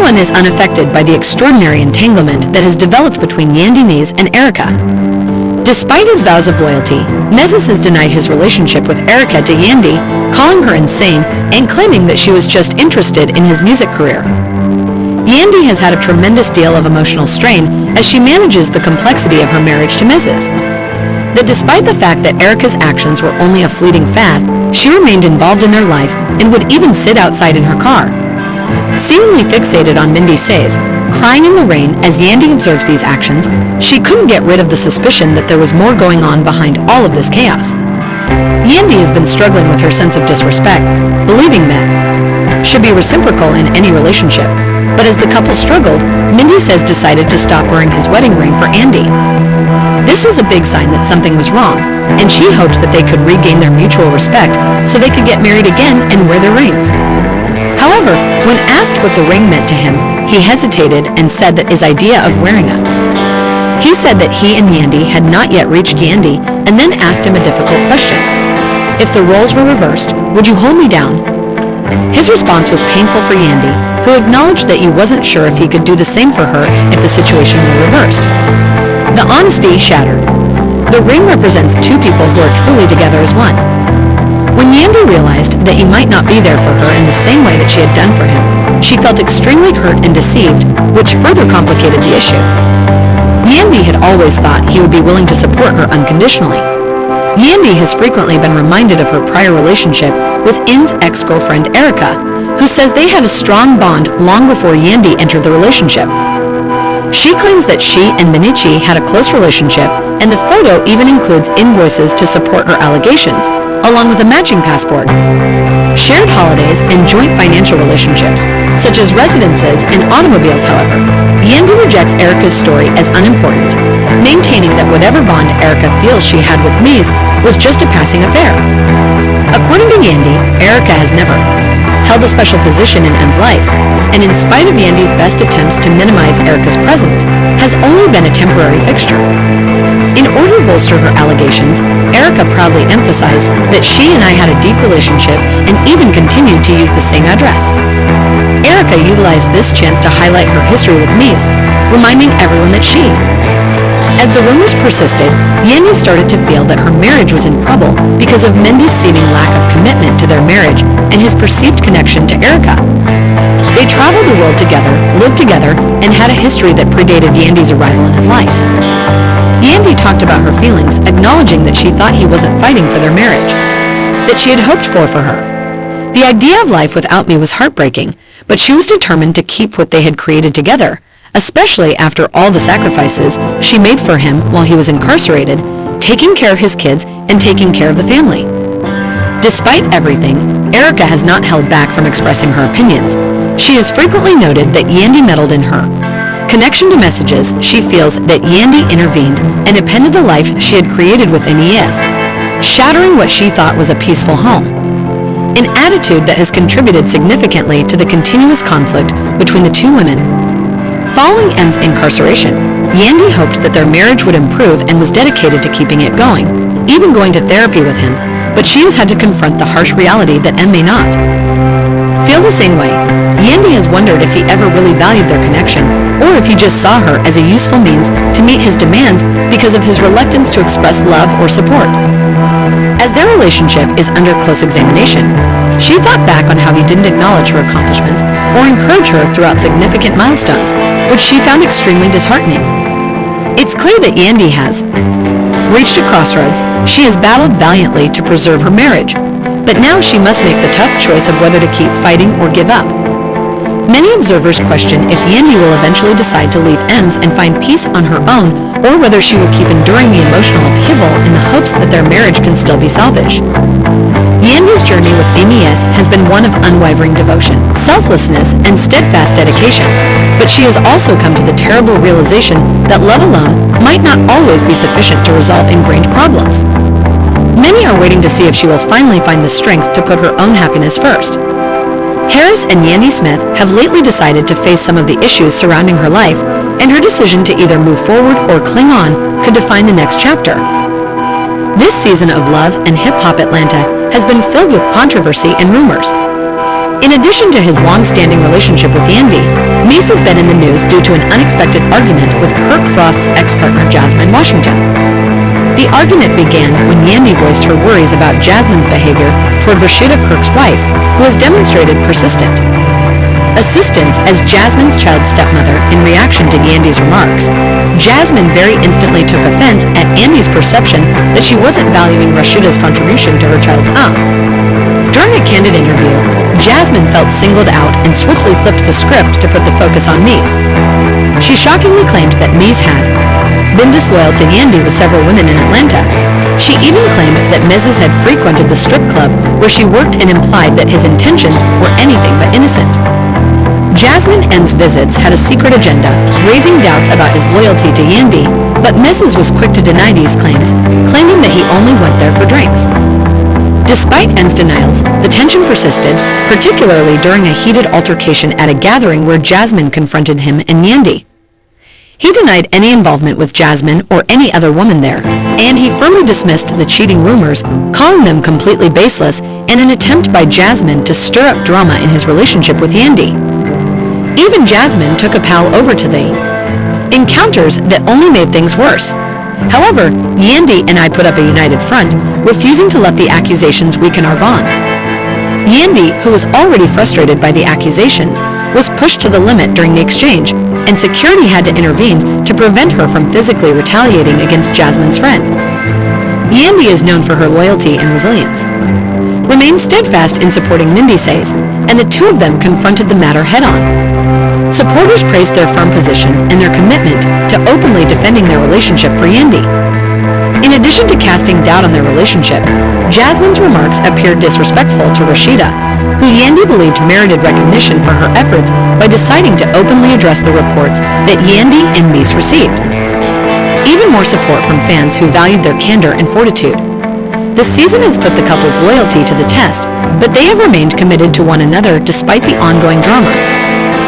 one is unaffected by the extraordinary entanglement that has developed between Yandy Mez and Erica. Despite his vows of loyalty, Mezes has denied his relationship with Erica to Yandy, calling her insane and claiming that she was just interested in his music career. Yandy has had a tremendous deal of emotional strain as she manages the complexity of her marriage to Mezes. That despite the fact that Erica's actions were only a fleeting fad, she remained involved in their life and would even sit outside in her car. Seemingly fixated on Mindy Says, crying in the rain as Yandy observed these actions, she couldn't get rid of the suspicion that there was more going on behind all of this chaos. Yandy has been struggling with her sense of disrespect, believing men should be reciprocal in any relationship. But as the couple struggled, Mindy Says decided to stop wearing his wedding ring for Andy. This was a big sign that something was wrong, and she hoped that they could regain their mutual respect so they could get married again and wear their rings. However, when asked what the ring meant to him, he hesitated and said that his idea of wearing it. He said that he and Yandy had not yet reached Yandy and then asked him a difficult question. If the roles were reversed, would you hold me down? His response was painful for Yandy, who acknowledged that he wasn't sure if he could do the same for her if the situation were reversed. The honesty shattered. The ring represents two people who are truly together as one. When Yandy realized that he might not be there for her in the same way that she had done for him, she felt extremely hurt and deceived, which further complicated the issue. Yandy had always thought he would be willing to support her unconditionally. Yandy has frequently been reminded of her prior relationship with In's ex-girlfriend Erica, who says they had a strong bond long before Yandy entered the relationship. She claims that she and Minichi had a close relationship, and the photo even includes invoices to support her allegations, along with a matching passport. Shared holidays and joint financial relationships, such as residences and automobiles, however, Yandy rejects Erica's story as unimportant, maintaining that whatever bond Erica feels she had with Mez was just a passing affair. According to Yandy, Erica has never held a special position in M's life, and in spite of Yandy's best attempts to minimize Erica's presence, has only been a temporary fixture. In order to bolster her allegations, Erica proudly emphasized that she and I had a deep relationship and even continued to use the same address. Erica utilized this chance to highlight her history with Mez, reminding everyone that as the rumors persisted, Yandy started to feel that her marriage was in trouble because of Mindy's seeming lack of commitment to their marriage and his perceived connection to Erica. They traveled the world together, lived together, and had a history that predated Yandy's arrival in his life. Yandy talked about her feelings, acknowledging that she thought he wasn't fighting for their marriage, that she had hoped for her. The idea of life without me was heartbreaking, but she was determined to keep what they had created together, especially after all the sacrifices she made for him while he was incarcerated, taking care of his kids and taking care of the family. Despite everything, Erica has not held back from expressing her opinions. She has frequently noted that Yandy meddled in her connection to messages. She feels that Yandy intervened and appended the life she had created with NES, shattering what she thought was a peaceful home. An attitude that has contributed significantly to the continuous conflict between the two women. Following M's incarceration, Yandy hoped that their marriage would improve and was dedicated to keeping it going, even going to therapy with him, but she has had to confront the harsh reality that M may not. Feel the same way, Yandy has wondered if he ever really valued their connection, or if he just saw her as a useful means to meet his demands because of his reluctance to express love or support. As their relationship is under close examination, she thought back on how he didn't acknowledge her accomplishments or encourage her throughout significant milestones, which she found extremely disheartening. It's clear that Yandy has reached a crossroads. She has battled valiantly to preserve her marriage, but now she must make the tough choice of whether to keep fighting or give up. Many observers question if Yandy will eventually decide to leave M's and find peace on her own, or whether she will keep enduring the emotional upheaval in the hopes that their marriage can still be salvaged. Yandy's journey with MES has been one of unwavering devotion, selflessness, and steadfast dedication, but she has also come to the terrible realization that love alone might not always be sufficient to resolve ingrained problems. Many are waiting to see if she will finally find the strength to put her own happiness first. Harris and Yandy Smith have lately decided to face some of the issues surrounding her life, and her decision to either move forward or cling on could define the next chapter. This season of Love and Hip Hop Atlanta has been filled with controversy and rumors. In addition to his long-standing relationship with Yandy, Mace has been in the news due to an unexpected argument with Kirk Frost's ex-partner Jasmine Washington. The argument began when Yandy voiced her worries about Jasmine's behavior toward Rashida, Kirk's wife, who has demonstrated persistent assistance as Jasmine's child stepmother in reaction to Yandy's remarks. Jasmine very instantly took offense at Yandy's perception that she wasn't valuing Rashida's contribution to her child's life. During a candid interview, Jasmine felt singled out and swiftly flipped the script to put the focus on Mies. She shockingly claimed that Mies had been disloyal to Yandy with several women in Atlanta. She even claimed that Mrs. had frequented the strip club where she worked and implied that his intentions were anything but innocent. Jasmine N's visits had a secret agenda, raising doubts about his loyalty to Yandy, but Mrs. was quick to deny these claims, claiming that he only went there for drinks. Despite N's denials, the tension persisted, particularly during a heated altercation at a gathering where Jasmine confronted him and Yandy. He denied any involvement with Jasmine or any other woman there, and he firmly dismissed the cheating rumors, calling them completely baseless and an attempt by Jasmine to stir up drama in his relationship with Yandy. Even Jasmine took a pal over to the encounters that only made things worse. However, Yandy and I put up a united front, refusing to let the accusations weaken our bond. Yandy, who was already frustrated by the accusations, was pushed to the limit during the exchange, and security had to intervene to prevent her from physically retaliating against Jasmine's friend. Yandy is known for her loyalty and resilience. Remained steadfast in supporting Mindy says, and the two of them confronted the matter head-on. Supporters praised their firm position and their commitment to openly defending their relationship for Yandy. In addition to casting doubt on their relationship, Jasmine's remarks appeared disrespectful to Rashida, who Yandy believed merited recognition for her efforts by deciding to openly address the reports that Yandy and Mies received. Even more support from fans who valued their candor and fortitude. The season has put the couple's loyalty to the test, but they have remained committed to one another despite the ongoing drama.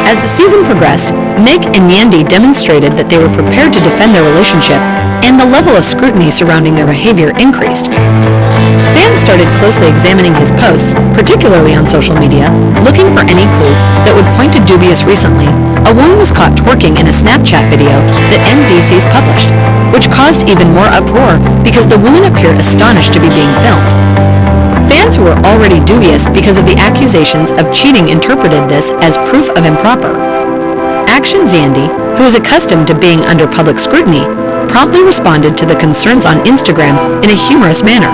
As the season progressed, Mick and Yandy demonstrated that they were prepared to defend their relationship, and the level of scrutiny surrounding their behavior increased. Fans started closely examining his posts, particularly on social media, looking for any clues that would point to dubious. Recently, a woman was caught twerking in a Snapchat video that MDC's published, which caused even more uproar because the woman appeared astonished to be being filmed. Fans who were already dubious because of the accusations of cheating interpreted this as proof of improper actions. Yandy, who is accustomed to being under public scrutiny, promptly responded to the concerns on Instagram in a humorous manner.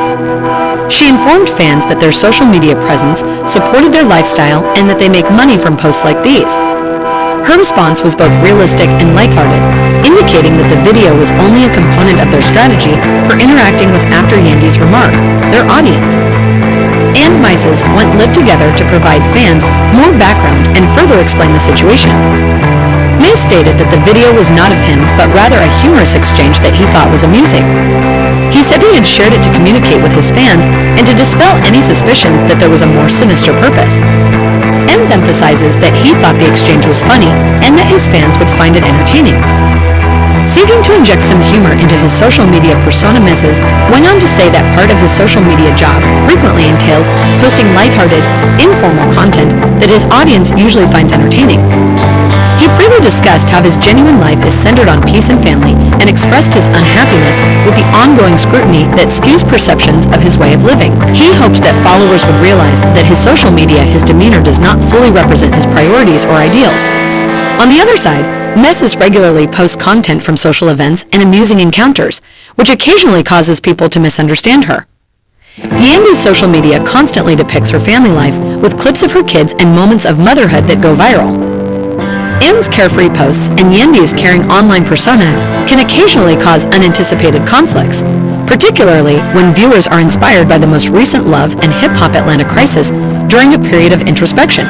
She informed fans that their social media presence supported their lifestyle and that they make money from posts like these. Her response was both realistic and lighthearted, indicating that the video was only a component of their strategy for interacting with after Yandy's remark, their audience. And Mises went live together to provide fans more background and further explain the situation. Mies stated that the video was not of him, but rather a humorous exchange that he thought was amusing. He said he had shared it to communicate with his fans and to dispel any suspicions that there was a more sinister purpose. Enns emphasizes that he thought the exchange was funny and that his fans would find it entertaining. Seeking to inject some humor into his social media persona, Mrs. went on to say that part of his social media job frequently entails posting lighthearted, informal content that his audience usually finds entertaining. He freely discussed how his genuine life is centered on peace and family and expressed his unhappiness with the ongoing scrutiny that skews perceptions of his way of living. He hoped that followers would realize that his social media, his demeanor does not fully represent his priorities or ideals. On the other side, Mrs. regularly posts content from social events and amusing encounters, which occasionally causes people to misunderstand her. Yandy's social media constantly depicts her family life with clips of her kids and moments of motherhood that go viral. Ann's carefree posts and Yandy's caring online persona can occasionally cause unanticipated conflicts, particularly when viewers are inspired by the most recent love and hip-hop Atlanta crisis during a period of introspection.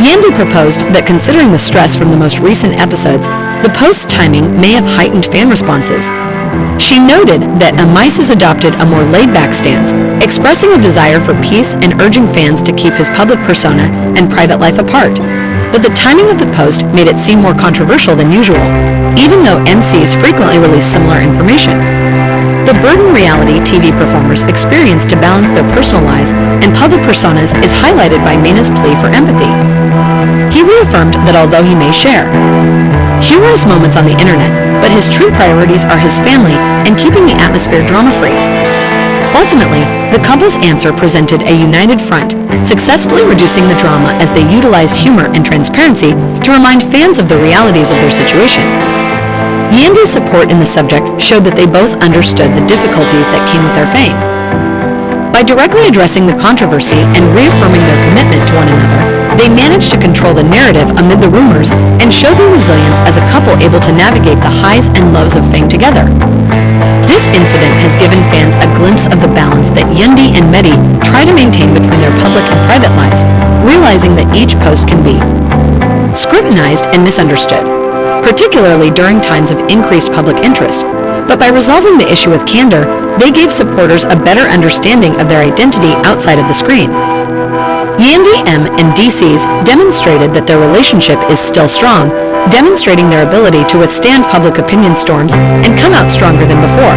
Yandy proposed that considering the stress from the most recent episodes, the post's timing may have heightened fan responses. She noted that Mises adopted a more laid-back stance, expressing a desire for peace and urging fans to keep his public persona and private life apart. But the timing of the post made it seem more controversial than usual, even though MCs frequently release similar information. The The burden reality TV performers experience to balance their personal lives and public personas is highlighted by Mena's plea for empathy. He reaffirmed that although he may share humorous moments on the internet, but his true priorities are his family and keeping the atmosphere drama-free. Ultimately, the couple's answer presented a united front, successfully reducing the drama as they utilized humor and transparency to remind fans of the realities of their situation. Yandy's support in the subject showed that they both understood the difficulties that came with their fame. By directly addressing the controversy and reaffirming their commitment to one another, they managed to control the narrative amid the rumors and showed their resilience as a couple able to navigate the highs and lows of fame together. This incident has given fans a glimpse of the balance that Yandy and Mehdi try to maintain between their public and private lives, realizing that each post can be scrutinized and misunderstood, particularly during times of increased public interest. But by resolving the issue with candor, they gave supporters a better understanding of their identity outside of the screen. Yandy M and DC's demonstrated that their relationship is still strong, demonstrating their ability to withstand public opinion storms and come out stronger than before.